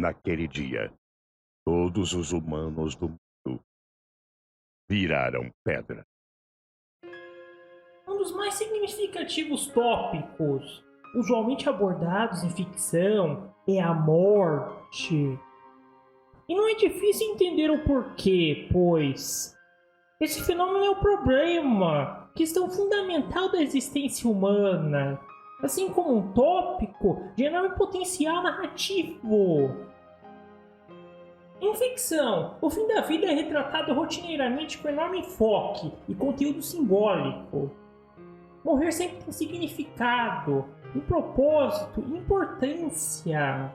Naquele dia, todos os humanos do mundo viraram pedra. Um dos mais significativos tópicos usualmente abordados em ficção é a morte. E não é difícil entender o porquê, pois esse fenômeno é o problema, questão fundamental da existência humana, assim como um tópico de enorme potencial narrativo. Em ficção, o fim da vida é retratado rotineiramente com enorme enfoque e conteúdo simbólico. Morrer sempre tem significado, um propósito e importância.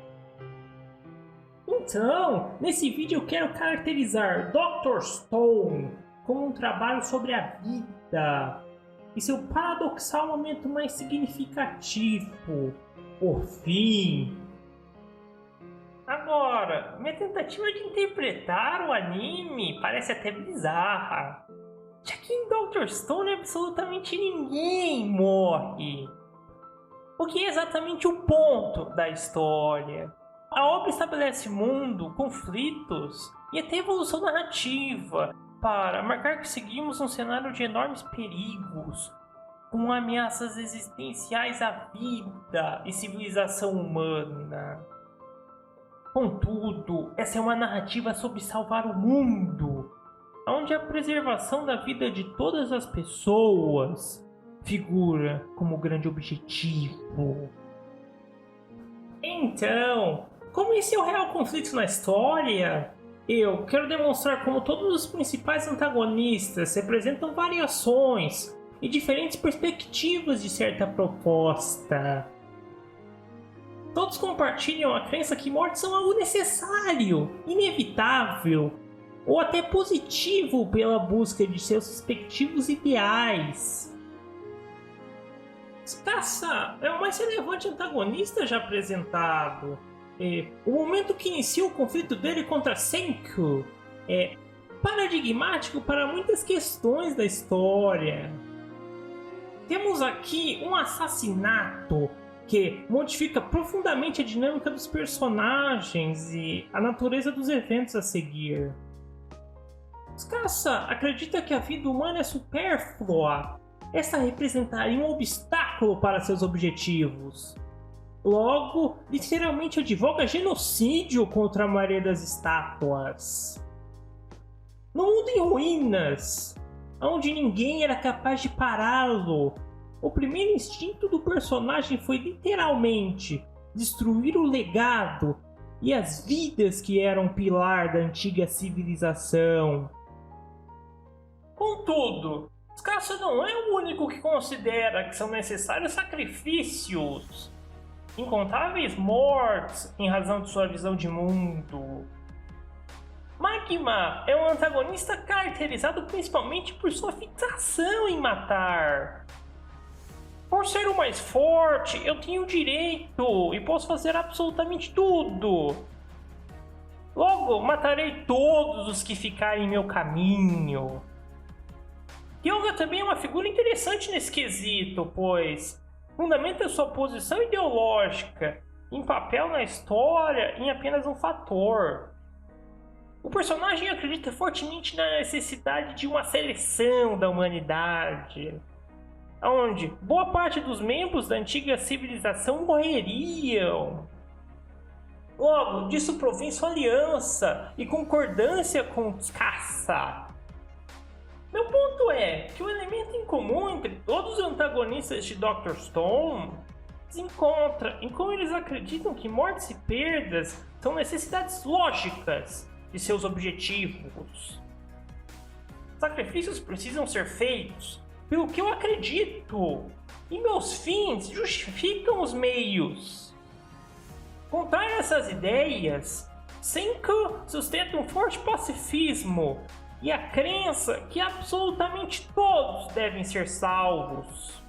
Então, nesse vídeo eu quero caracterizar Dr. Stone como um trabalho sobre a vida e seu paradoxal momento mais significativo, o fim. Agora, minha tentativa de interpretar o anime parece até bizarra, já que em Dr. Stone absolutamente ninguém morre. O que é exatamente o ponto da história? A obra estabelece mundo, conflitos e até evolução narrativa para marcar que seguimos um cenário de enormes perigos, com ameaças existenciais à vida e civilização humana. Contudo, essa é uma narrativa sobre salvar o mundo, onde a preservação da vida de todas as pessoas figura como grande objetivo. Então, como esse é o real conflito na história, eu quero demonstrar como todos os principais antagonistas representam variações e diferentes perspectivas de certa proposta. Todos compartilham a crença que mortes são algo necessário, inevitável, ou até positivo pela busca de seus respectivos ideais. Tsukasa é o mais relevante antagonista já apresentado. O momento que inicia o conflito dele contra Senku é paradigmático para muitas questões da história. Temos aqui um assassinato que modifica profundamente a dinâmica dos personagens e a natureza dos eventos a seguir. Tsukasa acredita que a vida humana é supérflua. Essa representaria um obstáculo para seus objetivos. Logo, literalmente advoga genocídio contra a maioria das estátuas. No mundo em ruínas, onde ninguém era capaz de pará-lo, o primeiro instinto do personagem foi literalmente destruir o legado e as vidas que eram pilar da antiga civilização. Contudo, Tsukasa não é o único que considera que são necessários sacrifícios, incontáveis mortes em razão de sua visão de mundo. Magma é um antagonista caracterizado principalmente por sua fixação em matar. Por ser o mais forte, eu tenho o direito e posso fazer absolutamente tudo. Logo, matarei todos os que ficarem em meu caminho. Yoga também é uma figura interessante nesse quesito, pois fundamenta sua posição ideológica em papel na história em apenas um fator. O personagem acredita fortemente na necessidade de uma seleção da humanidade, onde boa parte dos membros da antiga civilização morreriam. Logo, disso provém sua aliança e concordância com Tsukasa. Meu ponto é que o elemento em comum entre todos os antagonistas de Dr. Stone se encontra em como eles acreditam que mortes e perdas são necessidades lógicas de seus objetivos. Sacrifícios precisam ser feitos pelo que eu acredito, e meus fins justificam os meios. Contrário a essas ideias, Senku sustenta um forte pacifismo e a crença que absolutamente todos devem ser salvos.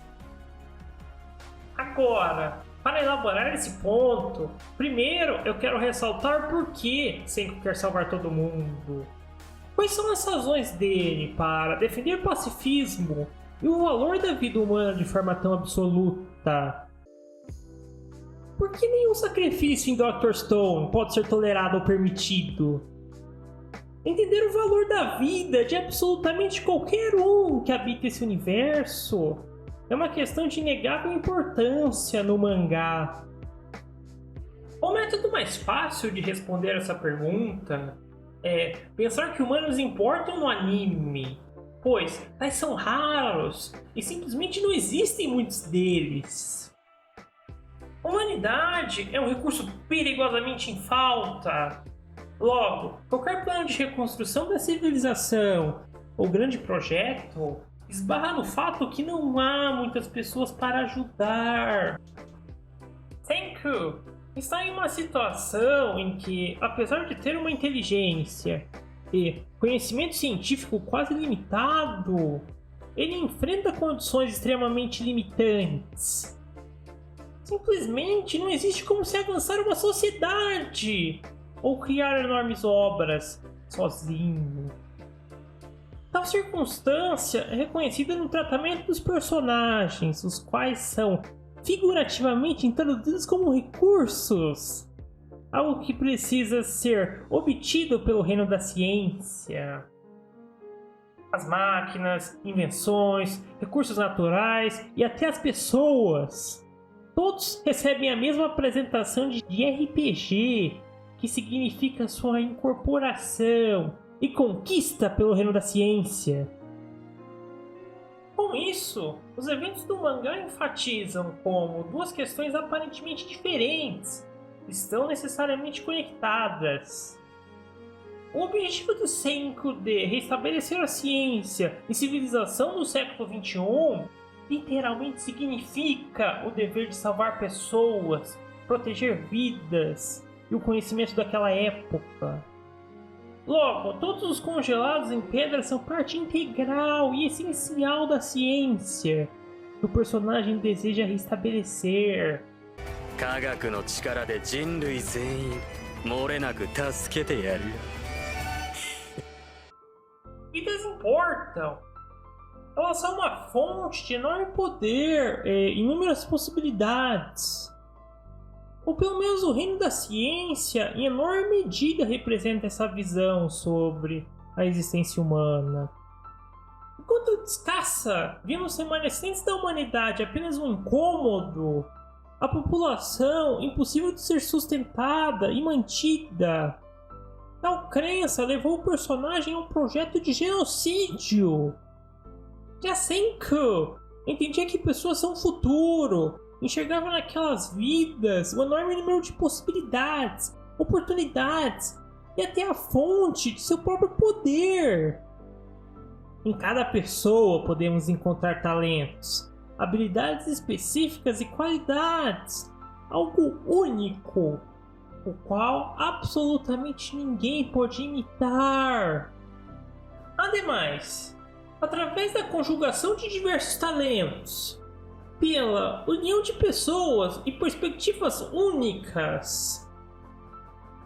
Agora, para elaborar esse ponto, primeiro eu quero ressaltar por que Senku quer salvar todo mundo. Quais são as razões dele para defender o pacifismo e o valor da vida humana de forma tão absoluta? por que nenhum sacrifício em Dr. Stone pode ser tolerado ou permitido? Entender o valor da vida de absolutamente qualquer um que habita esse universo é uma questão de inegável importância no mangá. O método mais fácil de responder essa pergunta é pensar que humanos importam no anime, pois tais são raros e simplesmente não existem muitos deles. Humanidade é um recurso perigosamente em falta. Logo, qualquer plano de reconstrução da civilização ou grande projeto esbarra no fato que não há muitas pessoas para ajudar. Senku está em uma situação em que, apesar de ter uma inteligência e conhecimento científico quase limitado, ele enfrenta condições extremamente limitantes. Simplesmente não existe como se avançar uma sociedade ou criar enormes obras sozinho. Tal circunstância é reconhecida no tratamento dos personagens, os quais são figurativamente introduzidos como recursos, algo que precisa ser obtido pelo reino da ciência. As máquinas, invenções, recursos naturais e até as pessoas, todos recebem a mesma apresentação de RPG, que significa sua incorporação e conquista pelo reino da ciência. Com isso, os eventos do mangá enfatizam como duas questões aparentemente diferentes estão necessariamente conectadas. O objetivo do Senku de restabelecer a ciência e civilização no século XXI literalmente significa o dever de salvar pessoas, proteger vidas e o conhecimento daquela época. Logo, todos os congelados em pedra são parte integral e essencial da ciência que o personagem deseja restabelecer. Vidas importam. Elas são uma fonte de enorme poder e inúmeras possibilidades. Ou pelo menos o reino da ciência, em enorme medida, representa essa visão sobre a existência humana. Enquanto descaça, vimos os remanescentes da humanidade apenas um incômodo, a população impossível de ser sustentada e mantida. Tal crença levou o personagem a um projeto de genocídio. Já Senku entendia que pessoas são o futuro, enxergava naquelas vidas um enorme número de possibilidades, oportunidades e até a fonte de seu próprio poder. Em cada pessoa podemos encontrar talentos, habilidades específicas e qualidades, algo único, o qual absolutamente ninguém pode imitar. Ademais, através da conjugação de diversos talentos, pela união de pessoas e perspectivas únicas,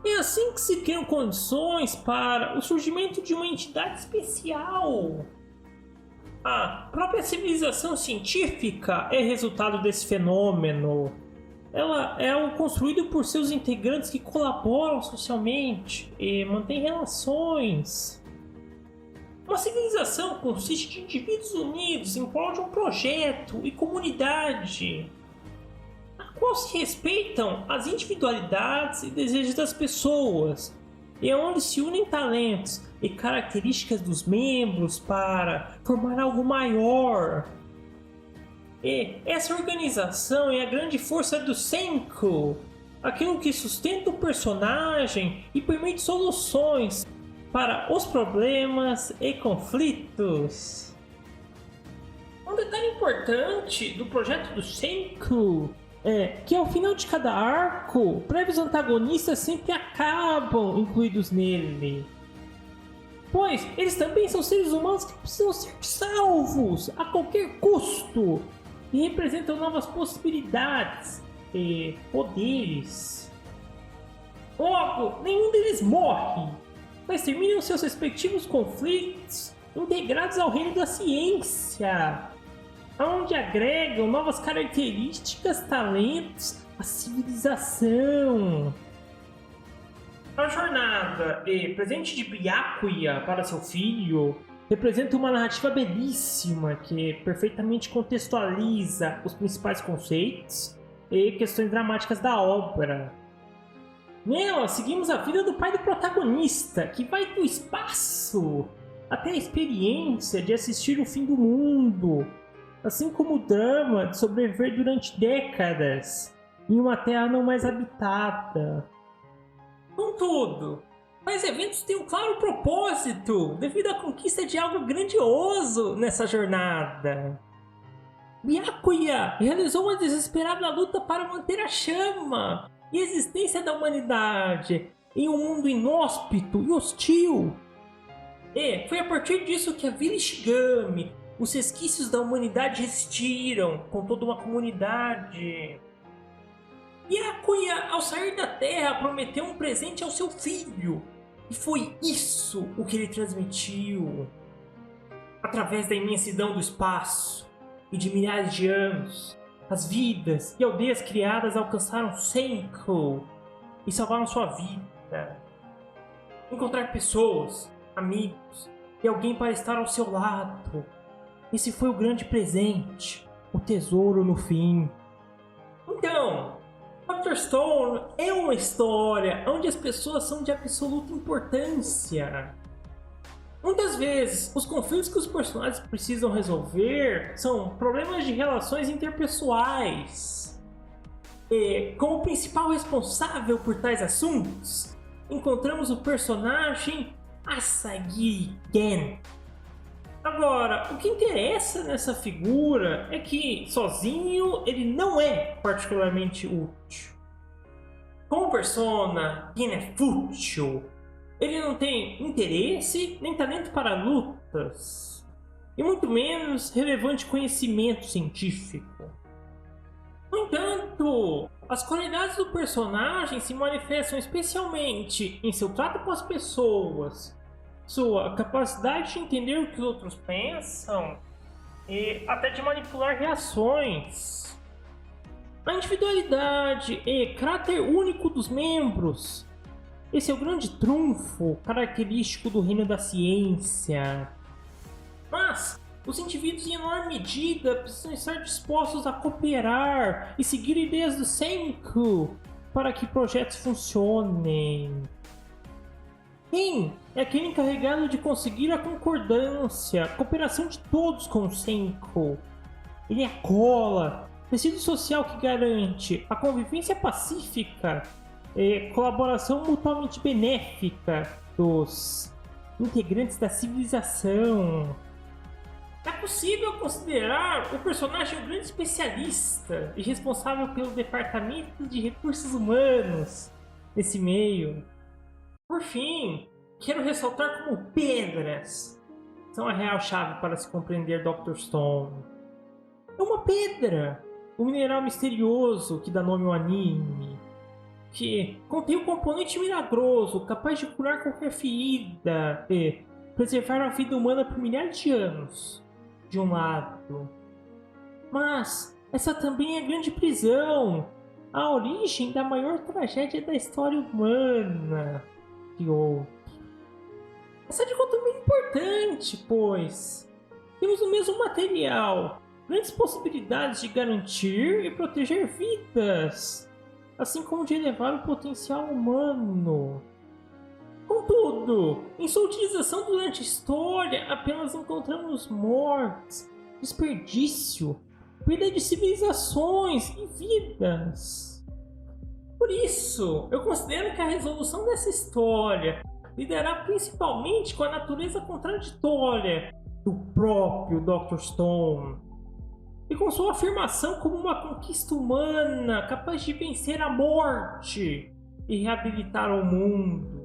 é assim que se criam condições para o surgimento de uma entidade especial. A própria civilização científica é resultado desse fenômeno. Ela é algo construído por seus integrantes que colaboram socialmente e mantêm relações. Uma civilização consiste de indivíduos unidos em prol de um projeto e comunidade, a qual se respeitam as individualidades e desejos das pessoas, e é onde se unem talentos e características dos membros para formar algo maior. E essa organização é a grande força do Senku, aquilo que sustenta o personagem e permite soluções para os problemas e conflitos. Um detalhe importante do projeto do Senku é que ao final de cada arco, prévios antagonistas sempre acabam incluídos nele, pois eles também são seres humanos que precisam ser salvos a qualquer custo e representam novas possibilidades e poderes. Logo, nenhum deles morre, mas terminam seus respectivos conflitos integrados ao reino da ciência. onde agregam novas características, talentos, à civilização. A jornada e presente de Byakuya para seu filho representa uma narrativa belíssima que perfeitamente contextualiza os principais conceitos e questões dramáticas da obra. Nela, seguimos a vida do pai do protagonista, que vai do espaço até a experiência de assistir o fim do mundo, assim como o drama de sobreviver durante décadas em uma terra não mais habitada. Contudo, tais eventos têm um claro propósito, devido à conquista de algo grandioso nessa jornada. Byakuya realizou uma desesperada luta para manter a chama e a existência da humanidade em um mundo inóspito e hostil. E foi a partir disso que a Vila Ishigami, os resquícios da humanidade existiram, com toda uma comunidade. Byakuya, ao sair da Terra, prometeu um presente ao seu filho. E foi isso o que ele transmitiu. Através da imensidão do espaço e de milhares de anos, as vidas e aldeias criadas alcançaram Senko e salvaram sua vida. Encontrar pessoas, amigos e alguém para estar ao seu lado. Esse foi o grande presente, o tesouro no fim. Então, Dr. Stone é uma história onde as pessoas são de absoluta importância. Muitas vezes, os conflitos que os personagens precisam resolver são problemas de relações interpessoais. E, como principal responsável por tais assuntos, encontramos o personagem Asagi Gen. Agora, o que interessa nessa figura é que, sozinho, ele não é particularmente útil. Como persona, Gen é fútil. Ele não tem interesse nem talento para lutas, e muito menos relevante conhecimento científico. No entanto, as qualidades do personagem se manifestam especialmente em seu trato com as pessoas, sua capacidade de entender o que os outros pensam e até de manipular reações. A individualidade e caráter único dos membros. Esse é o grande trunfo característico do reino da ciência. Mas os indivíduos em enorme medida precisam estar dispostos a cooperar e seguir ideias do Senku para que projetos funcionem. Quem é aquele encarregado de conseguir a concordância, a cooperação de todos com o Senku? Ele é a cola, tecido social que garante a convivência pacífica e colaboração mutuamente benéfica dos integrantes da civilização. É possível considerar o personagem um grande especialista e responsável pelo departamento de recursos humanos nesse meio. Por fim, quero ressaltar como pedras são a real chave para se compreender Dr. Stone. É uma pedra, um mineral misterioso que dá nome ao anime, que contém um componente milagroso capaz de curar qualquer ferida e preservar a vida humana por milhares de anos, de um lado. Mas essa também é a grande prisão, a origem da maior tragédia da história humana, de outro. Essa dicotomia é importante, pois temos o mesmo material, grandes possibilidades de garantir e proteger vidas, assim como de elevar o potencial humano. Contudo, em sua utilização durante a história, apenas encontramos mortes, desperdício, perda de civilizações e vidas. Por isso, eu considero que a resolução dessa história lidará principalmente com a natureza contraditória do próprio Dr. Stone, e com sua afirmação como uma conquista humana capaz de vencer a morte e reabilitar o mundo.